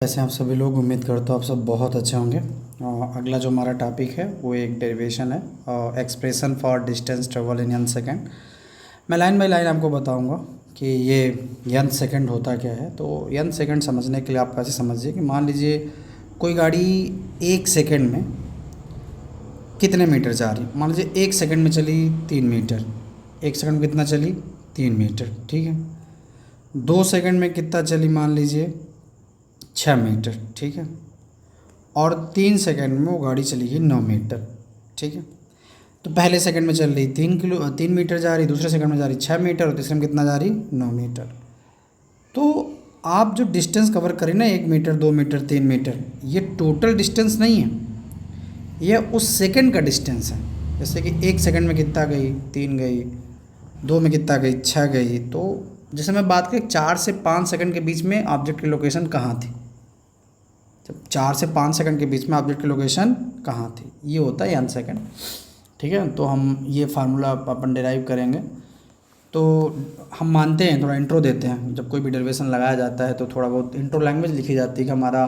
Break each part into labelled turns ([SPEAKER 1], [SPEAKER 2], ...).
[SPEAKER 1] कैसे हैं आप सभी लोग। उम्मीद करता हूँ आप सब बहुत अच्छे होंगे। अगला जो हमारा टॉपिक है वो एक डेरिवेशन है, expression for distance travel in n second. मैं लाइन बाय लाइन आपको बताऊंगा कि ये n सेकेंड होता क्या है। तो n सेकेंड समझने के लिए आप कैसे समझिए कि मान लीजिए कोई गाड़ी 1 सेकेंड में कितने मीटर जा रही। मान लीजिए 1 सेकेंड में चली 3 मीटर। 1 सेकेंड में कितना चली? 3 मीटर, ठीक है। 2 सेकेंड में कितना चली? मान लीजिए 6 मीटर, ठीक है। और 3 सेकंड में वो गाड़ी चली गई 9 मीटर, ठीक है। तो पहले सेकंड में चल रही 3 मीटर जा रही, दूसरे सेकंड में जा रही 6 मीटर, और तीसरे में कितना जा रही? 9 मीटर। तो आप जो डिस्टेंस कवर करें ना, 1 मीटर, 2 मीटर, 3 मीटर, ये टोटल डिस्टेंस नहीं है, ये उस सेकंड का डिस्टेंस है। जैसे कि 1 सेकंड में कितना गई? 3 गई। 2 में कितना गई? 6 गई। तो जैसे मैं बात करें 4 से 5 सेकंड के बीच में ऑब्जेक्ट की लोकेशन कहाँ थी? जब 4 से 5 सेकंड के बीच में ऑब्जेक्ट की लोकेशन कहाँ थी, ये होता है n सेकंड, ठीक है। तो हम ये फार्मूला अपन डिराइव करेंगे। तो हम मानते हैं, थोड़ा इंट्रो देते हैं। जब कोई भी डेरिवेशन लगाया जाता है तो थोड़ा बहुत इंट्रो लैंग्वेज लिखी जाती है कि हमारा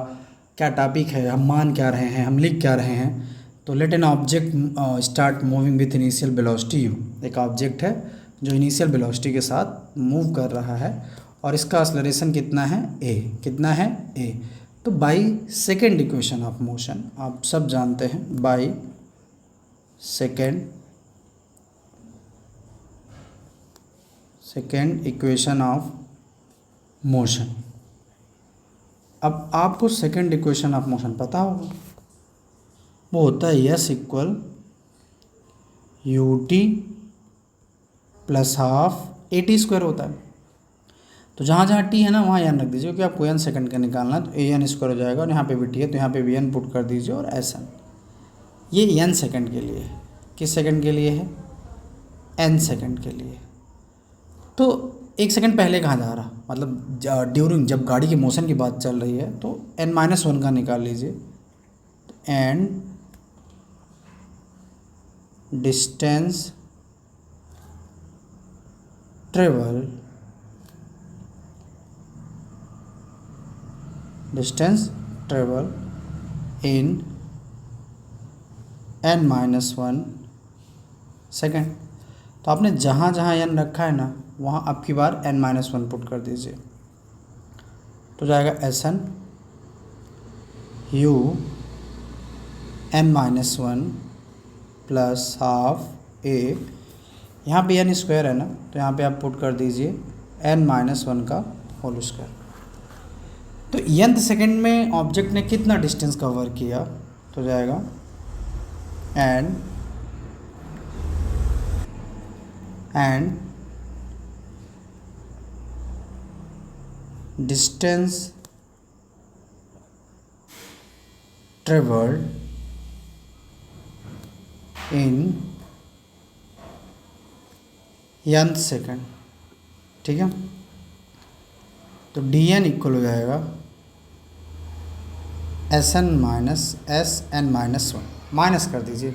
[SPEAKER 1] क्या टॉपिक है, हम मान क्या रहे हैं, हम लिख क्या रहे हैं। तो let an object start moving with initial velocity u। एक ऑब्जेक्ट है जो इनिशियल वेलोसिटी के साथ मूव कर रहा है और इसका एक्सेलरेशन कितना है? a। कितना है? a। तो by second equation of motion, आप सब जानते हैं, by second equation of motion. अब आपको सेकेंड इक्वेशन ऑफ मोशन पता होगा, वो होता है yes equal ut plus half A T square होता है। तो जहाँ जहाँ टी है ना वहाँ n रख दीजिए, क्योंकि आपको n सेकंड का निकालना है। तो ए एन स्क्वायर हो जाएगा, और यहाँ पे भी टी है तो यहाँ पे भी n पुट कर दीजिए, और एस एन। ये n सेकंड के लिए है। किस सेकंड के लिए है? n सेकंड के लिए। तो 1 सेकंड पहले कहाँ जा रहा, मतलब ड्यूरिंग, जब गाड़ी की मोशन की बात चल रही है तो n-1 का निकाल लीजिए। And distance travel in n-1 second. तो आपने जहाँ जहाँ n रखा है ना वहाँ अब की बार n-1 पुट कर दीजिए। तो जाएगा S N U n-1 plus half A. यहाँ पे n स्क्वायर है ना, तो यहाँ पे आप पुट कर दीजिए n-1 का होल स्क्वायर। तो nth सेकंड में ऑब्जेक्ट ने कितना डिस्टेंस कवर किया? तो जाएगा and distance travelled in nth second, ठीक है। तो डी एन इक्वल हो जाएगा S N minus S N minus 1। Minus कर दीजिए।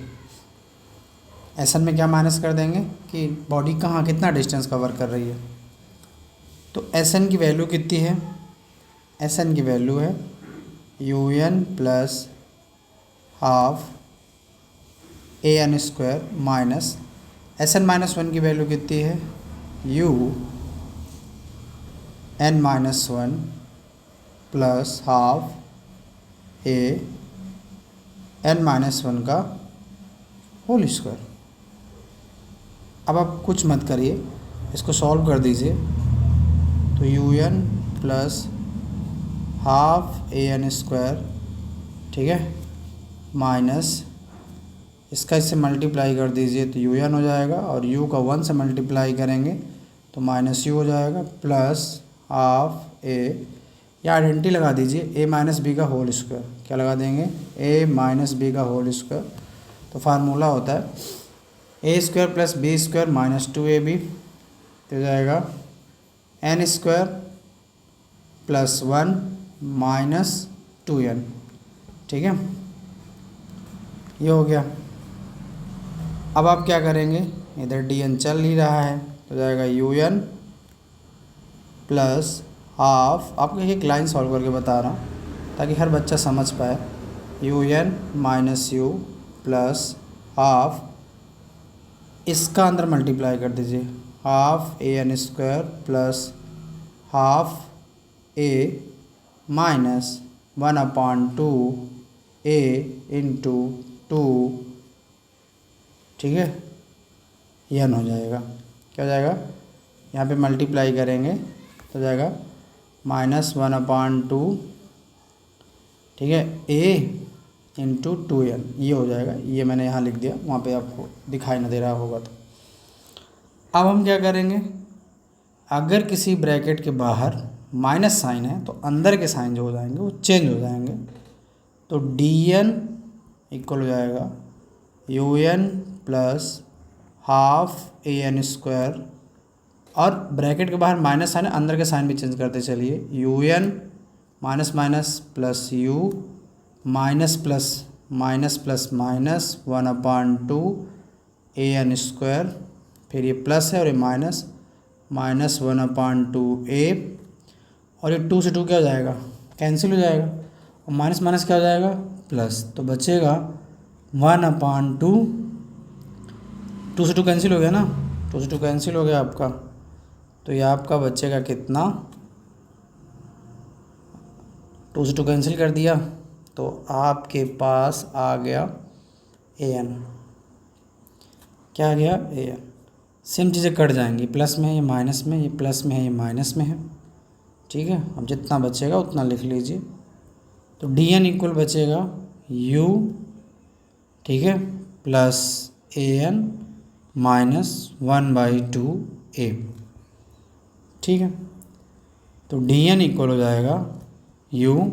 [SPEAKER 1] एस एन में क्या माइनस कर देंगे कि बॉडी कहाँ कितना डिस्टेंस कवर कर रही है। तो एस एन की वैल्यू कितनी है? एस एन की वैल्यू है U N plus half A N square minus S N minus 1 की वैल्यू कितनी है? You n-1 plus half A n-1 का होल स्क्वायर। अब आप कुछ मत करिए, इसको सॉल्व कर दीजिए। तो U N plus half A N square, ठीक है, माइनस इसका इससे मल्टीप्लाई कर दीजिए तो यू एन हो जाएगा, और यू का 1 से मल्टीप्लाई करेंगे तो माइनस यू हो जाएगा, प्लस हाफ ए, या आइडेंटिटी लगा दीजिए, ए माइनस बी का होल स्क्वायर। क्या लगा देंगे? ए माइनस बी का होल स्क्वायर। तो फार्मूला होता है A square plus B square minus 2ab। तो जाएगा N square plus 1 minus 2n, ठीक है। ये हो गया। अब आप क्या करेंगे, इधर डी एन चल ही रहा है तो जाएगा यू एन प्लस हाफ, आपको एक लाइन सॉल्व करके बता रहा हूँ, ताकि हर बच्चा समझ पाए। U N minus U plus half, इसका अंदर मल्टीप्लाई कर दीजिए, half A N square plus half A minus 1/2 A into 2, ठीक है, एन हो जाएगा। क्या हो जाएगा, यहाँ पे मल्टीप्लाई करेंगे तो जाएगा -1/2, ठीक है, ए इंटू 2n, ये हो जाएगा। ये मैंने यहाँ लिख दिया, वहाँ पे आपको दिखाई ना दे रहा होगा तो। अब हम क्या करेंगे, अगर किसी ब्रैकेट के बाहर माइनस साइन है तो अंदर के साइन जो हो जाएंगे वो चेंज हो जाएंगे। तो dn इक्वल हो जाएगा un plus half A N square, और ब्रैकेट के बाहर माइनस साइन है, अंदर के साइन भी चेंज करते चलिए, un minus minus plus u minus plus minus plus minus 1/2 ए एन स्क्वायर, फिर ये प्लस है और ये माइनस, माइनस 1/2 ए, और ये 2 से 2 क्या हो जाएगा, कैंसिल हो जाएगा, और माइनस माइनस क्या हो जाएगा, प्लस, तो बचेगा 1/2, 2 से 2 कैंसिल हो गया ना, 2 से 2 कैंसिल हो गया आपका, तो ये आपका बचेगा कितना, 2 से 2 कैंसिल कर दिया तो आपके पास आ गया ए एन। क्या आ गया, ए एन। सेम चीज़ें कट जाएंगी, प्लस में है ये माइनस में, ये प्लस में है ये माइनस में है, ठीक है। अब जितना बचेगा उतना लिख लीजिए। तो डी एन इक्वल बचेगा यू, ठीक है, प्लस ए एन माइनस 1/2 ए, ठीक है। तो डी एन इक्वल हो जाएगा यू।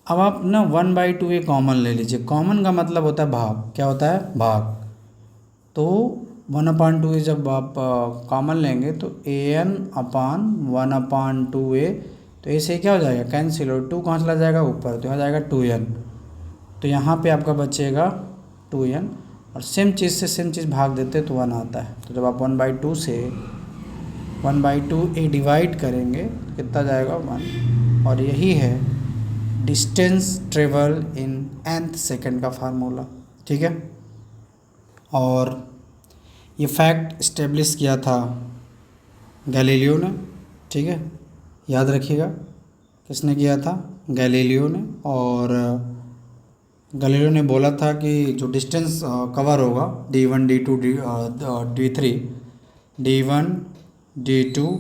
[SPEAKER 1] अब आप ना 1/2 ए कॉमन ले लीजिए, कॉमन का मतलब होता है भाग, क्या होता है, भाग। तो 1/2 ए जब आप कॉमन लेंगे तो ए एन अपान 1/2 ए, तो ऐसे क्या हो जाएगा, कैंसिल, और 2 कहाँ चला जाएगा, ऊपर, तो यहाँ जाएगा 2n। तो यहाँ पे आपका बचेगा 2n, और सेम चीज़ से सेम चीज़ भाग देते तो 1 आता है। तो जब आप 1/2 से 1/2 ए डिवाइड करेंगे तो कितना जाएगा, 1, और यही है distance travel in nth second का फार्मूला, ठीक है। और ये फैक्ट इस्टेब्लिश किया था गैलीलियो ने, ठीक है, याद रखिएगा। किसने किया था, गैलीलियो ने। और गैलीलियो ने बोला था कि जो डिस्टेंस कवर होगा d1 d2 d3, d1 d2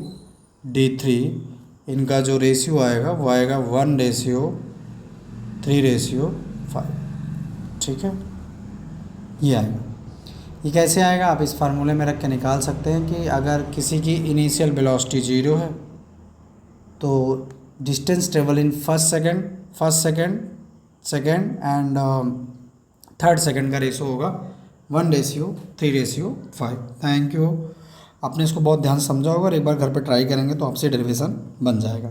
[SPEAKER 1] d3, इनका जो रेशियो आएगा वो आएगा 1:3:5, ठीक है, ये आएगा। ये कैसे आएगा, आप इस फार्मूले में रख के निकाल सकते हैं कि अगर किसी की इनिशियल वेलोसिटी 0 है तो distance travel in first second and third second का रेशियो होगा 1:3:5। Thank you. आपने इसको बहुत ध्यान से समझा होगा, और एक बार घर पे ट्राई करेंगे तो आपसे डेरिवेशन बन जाएगा।